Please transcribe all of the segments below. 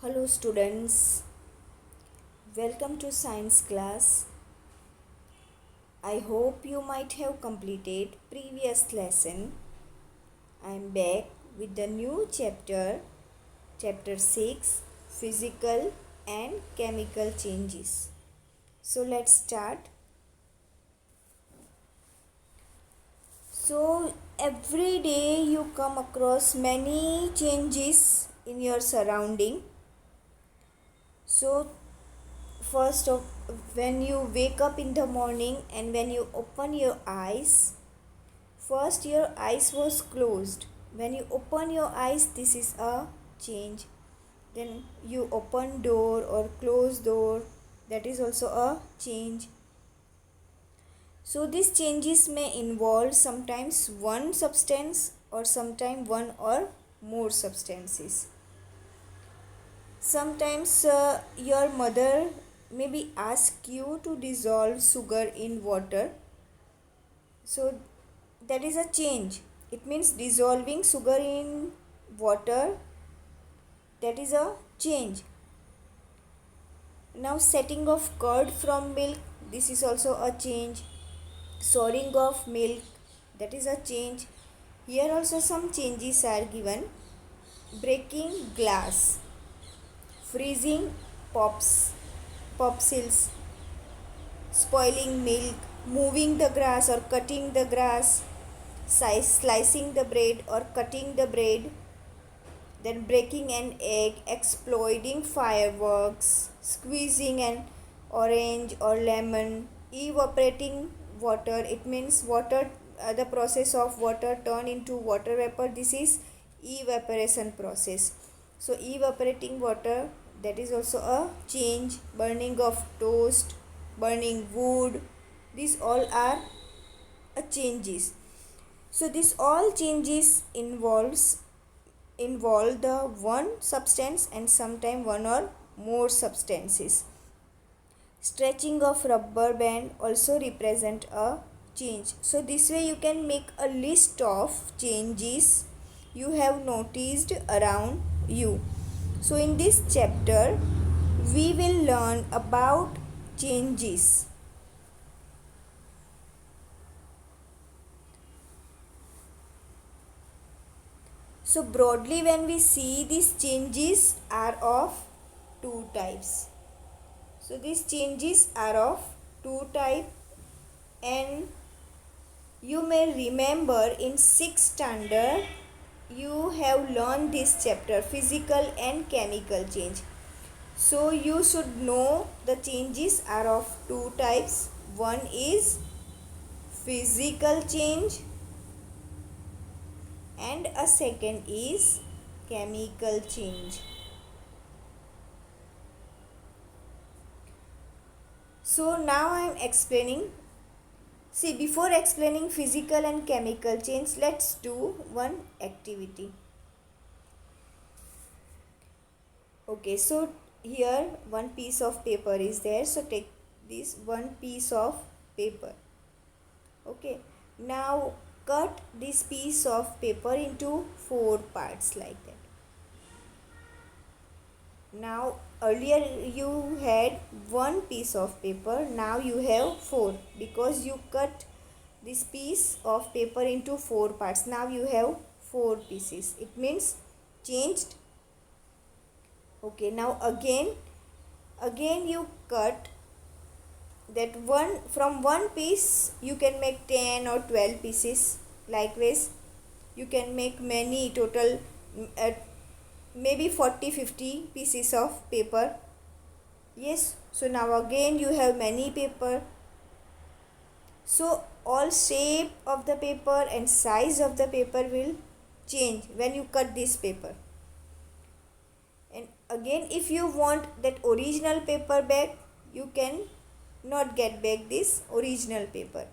Hello students, welcome to science class. I hope you might have completed previous lesson. I am back with the new chapter 6, physical and chemical changes. So let's start. So every day you come across many changes in your surrounding. So first of when you wake up in the morning and when you open your eyes, first your eyes was closed. When you open your eyes, this is a change. Then you open door or close door, that is also a change. So these changes may involve sometimes one substance or sometimes one or more substances. Sometimes your mother maybe ask you to dissolve sugar in water. So that is a change. It means dissolving sugar in water, that is a change. Now setting of curd from milk, this is also a change. Souring of milk, that is a change. Here also some changes are given. Breaking glass, freezing popsicles, spoiling milk, moving the grass or cutting the grass, slicing the bread or cutting the bread, then breaking an egg, exploding fireworks, squeezing an orange or lemon, evaporating water. It means water, the process of water turn into water vapor. This is evaporation process. So evaporating water, that is also a change. Burning of toast, burning wood, these all are changes. So this all changes involve the one substance and sometimes one or more substances. Stretching of rubber band also represent a change. So this way you can make a list of changes you have noticed around you. So in this chapter we will learn about changes. So broadly when we see, these changes are of two types. So these changes are of two types, and you may remember in 6th standard you have learned this chapter, physical and chemical change. So you should know the changes are of two types. One is physical change and a second is chemical change. So now I am explaining. See, before explaining physical and chemical change, let's do one activity. Okay, so here one piece of paper is there. So take this one piece of paper. Okay, now cut this piece of paper into 4 parts like that. Now earlier you had one piece of paper, now you have 4 because you cut this piece of paper into 4 parts. Now you have 4 pieces. It means changed. Okay, now again you cut that one. From one piece you can make 10 or 12 pieces. Likewise you can make many, total maybe 40-50 pieces of paper. Yes, so now again you have many paper. So all shape of the paper and size of the paper will change when you cut this paper. And again if you want that original paper back, you can not get back this original paper.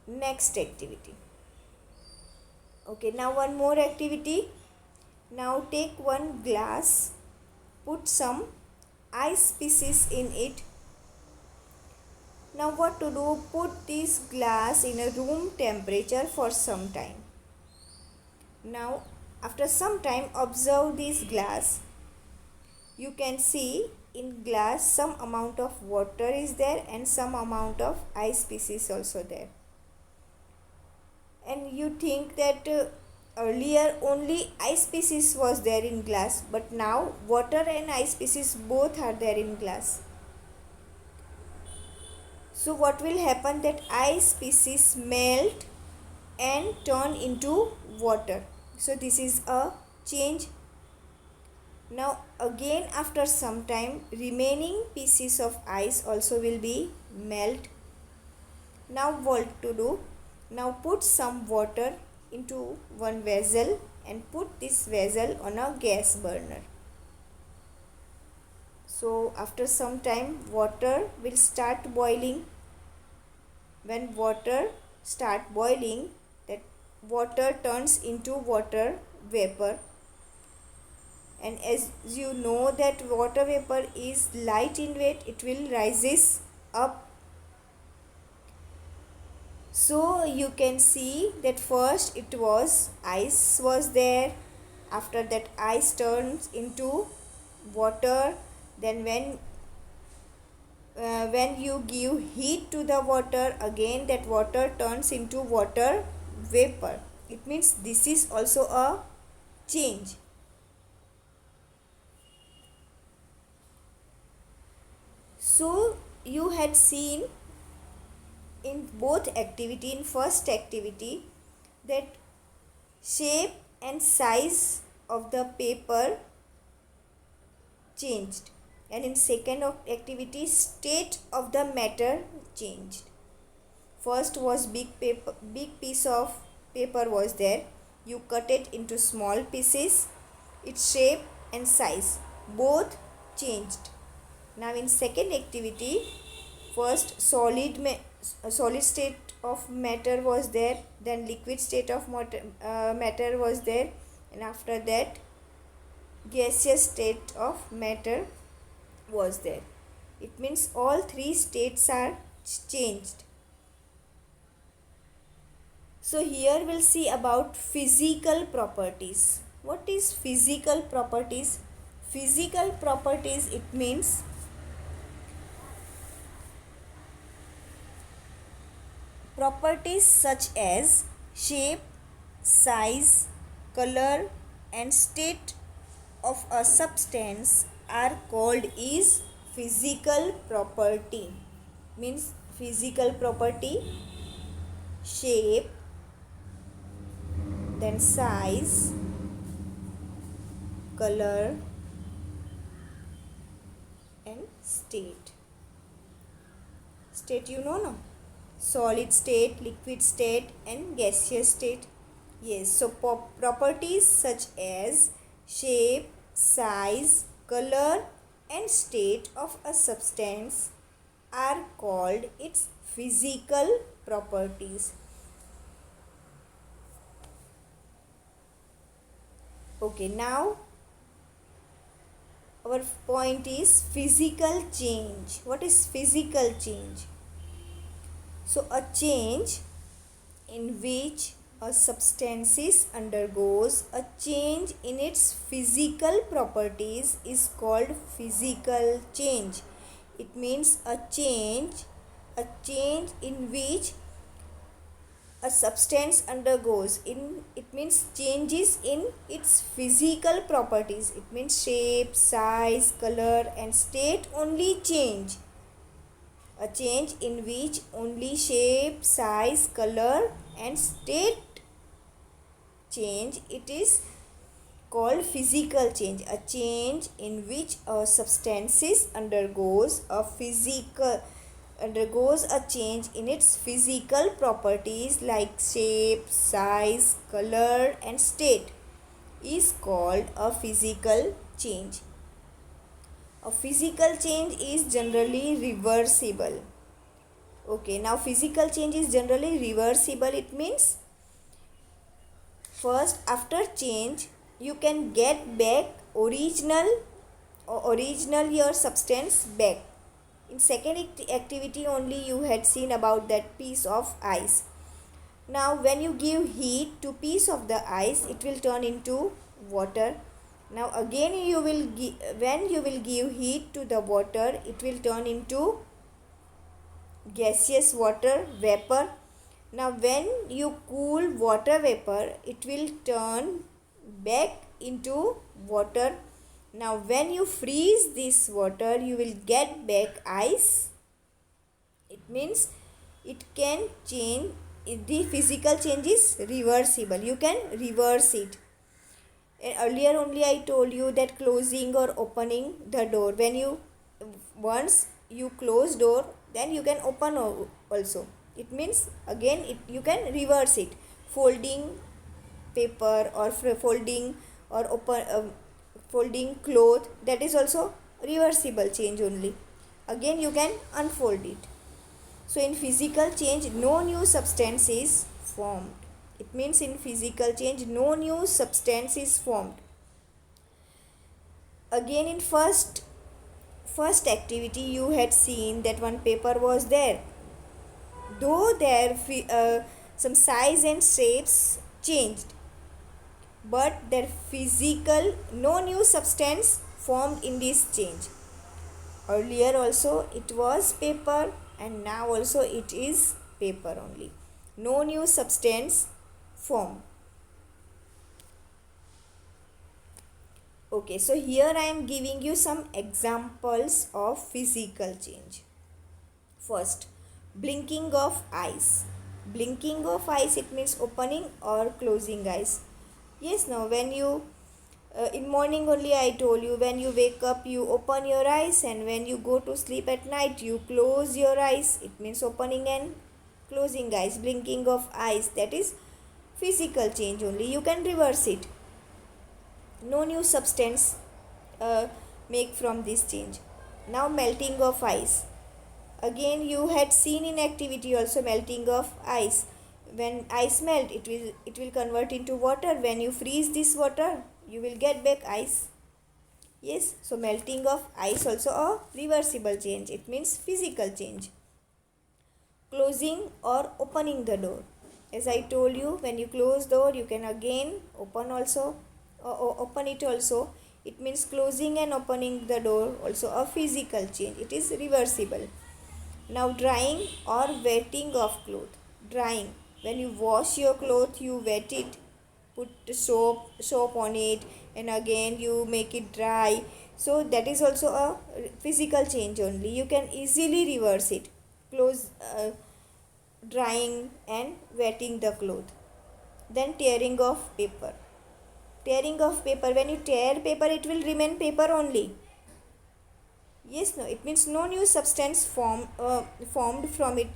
Next activity. Okay, now one more activity. Now take one glass, put some ice pieces in it. Now what to do? Put this glass in a room temperature for some time. Now After some time, observe this glass. You can see in glass some amount of water is there and some amount of ice pieces also there. And you think that earlier only ice pieces was there in glass, but now water and ice pieces both are there in glass. So what will happen, that ice pieces melt and turn into water. So this is a change. Now again after some time, remaining pieces of ice also will be melt. Now what to do? Now put some water into one vessel and put this vessel on a gas burner. So after some time, water will start boiling. When water start boiling, that water turns into water vapor. And as you know that water vapor is light in weight, it will rises up. So you can see that first it was ice was there. After that, ice turns into water. Then when you give heat to the water, again that water turns into water vapor. It means this is also a change. So you had seen in both activity, in first activity, that shape and size of the paper changed, and in second activity, state of the matter changed. First was big piece of paper was there. You cut it into small pieces. Its shape and size both changed. Now in second activity, first solid state of matter was there, then liquid state of matter was there, and after that gaseous state of matter was there. It means all three states are changed. So here we'll see about physical properties. What is physical properties? Physical properties, it means properties such as shape, size, color and state of a substance are called is physical property. Means physical property, shape, then size, color and state. State you know, no? Solid state, liquid state and gaseous state. Yes, so properties such as shape, size, color and state of a substance are called its physical properties. Okay, now our point is physical change. What is physical change? So a change in which a substance undergoes a change in its physical properties is called physical change. It means a change in which a substance undergoes it means changes in its physical properties. It means shape, size, color and state only change. A change in which only shape, size, color and state change, it is called physical change. A change in which a substance undergoes a change in its physical properties like shape, size, color and state is called a physical change. A physical change is generally reversible. Okay, now physical change is generally reversible. It means first after change you can get back original your substance back. In second activity only you had seen about that piece of ice. Now when you give heat to piece of the ice, it will turn into water. Now again when you will give heat to the water, it will turn into gaseous water vapor. Now when you cool water vapor, it will turn back into water. Now when you freeze this water, you will get back ice. It means it can change. The physical change is reversible. You can reverse it. Earlier only I told you that closing or opening the door, when you once you close door, then you can open also. It means again you can reverse it. Folding paper or folding or folding cloth, that is also reversible change only. Again you can unfold it. So in physical change, no new substance is formed. It means in physical change, no new substance is formed. Again in first activity, you had seen that one paper was there. Though there some size and shapes changed, but their physical, no new substance formed in this change. Earlier also it was paper, and now also it is paper only. No new substance formed. Okay, so here I am giving you some examples of physical change. First, blinking of eyes. Blinking of eyes, it means opening or closing eyes. Yes, now when you in morning only I told you, when you wake up you open your eyes, and when you go to sleep at night you close your eyes. It means opening and closing eyes. Blinking of eyes, that is physical change only. You can reverse it. No new substance make from this change. Now melting of ice. Again you had seen in activity also melting of ice. When ice melt, it will convert into water. When you freeze this water, you will get back ice. Yes, so melting of ice also a reversible change. It means physical change. Closing or opening the door. As I told you, when you close door, you can again open also, open it also. It means closing and opening the door also a physical change. It is reversible. Now drying or wetting of cloth. Drying. When you wash your cloth, you wet it, put soap on it, and again you make it dry. So that is also a physical change only. You can easily reverse it. Drying and wetting the cloth. Then tearing of paper. Tearing of paper. When you tear paper, it will remain paper only. Yes, no. It means no new substance formed from it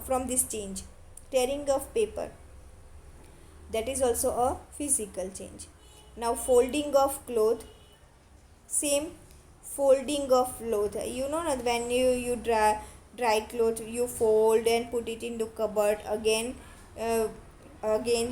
from this change. Tearing of paper. That is also a physical change. Now folding of cloth. Same, folding of cloth. You know that when you dry cloth, you fold and put it into cupboard. Again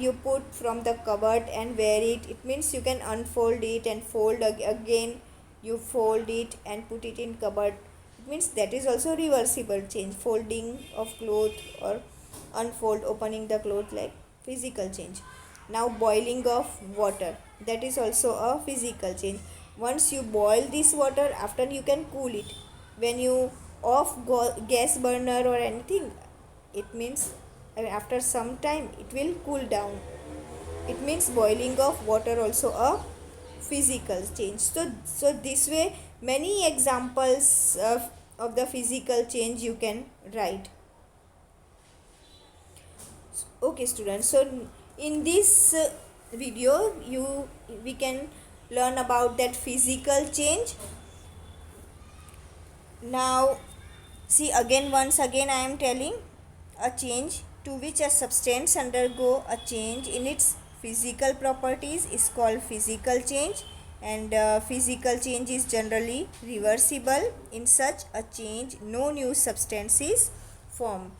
you put from the cupboard and wear it. It means you can unfold it and fold again. You fold it and put it in cupboard. It means that is also reversible change. Folding of cloth or unfold, opening the cloth, like physical change. Now boiling of water. That is also a physical change. Once you boil this water, after you can cool it. When you off gas burner or anything, it means after some time it will cool down. It means boiling of water also a physical change. So this way many examples of the physical change you can write. Okay students, so in this video we can learn about that physical change. Now see, once again I am telling, a change to which a substance undergo a change in its physical properties is called physical change, and physical change is generally reversible. In such a change, no new substance is formed.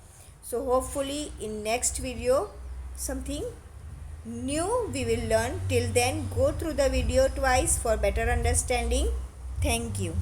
So hopefully in next video something new we will learn. Till then, go through the video twice for better understanding. Thank you.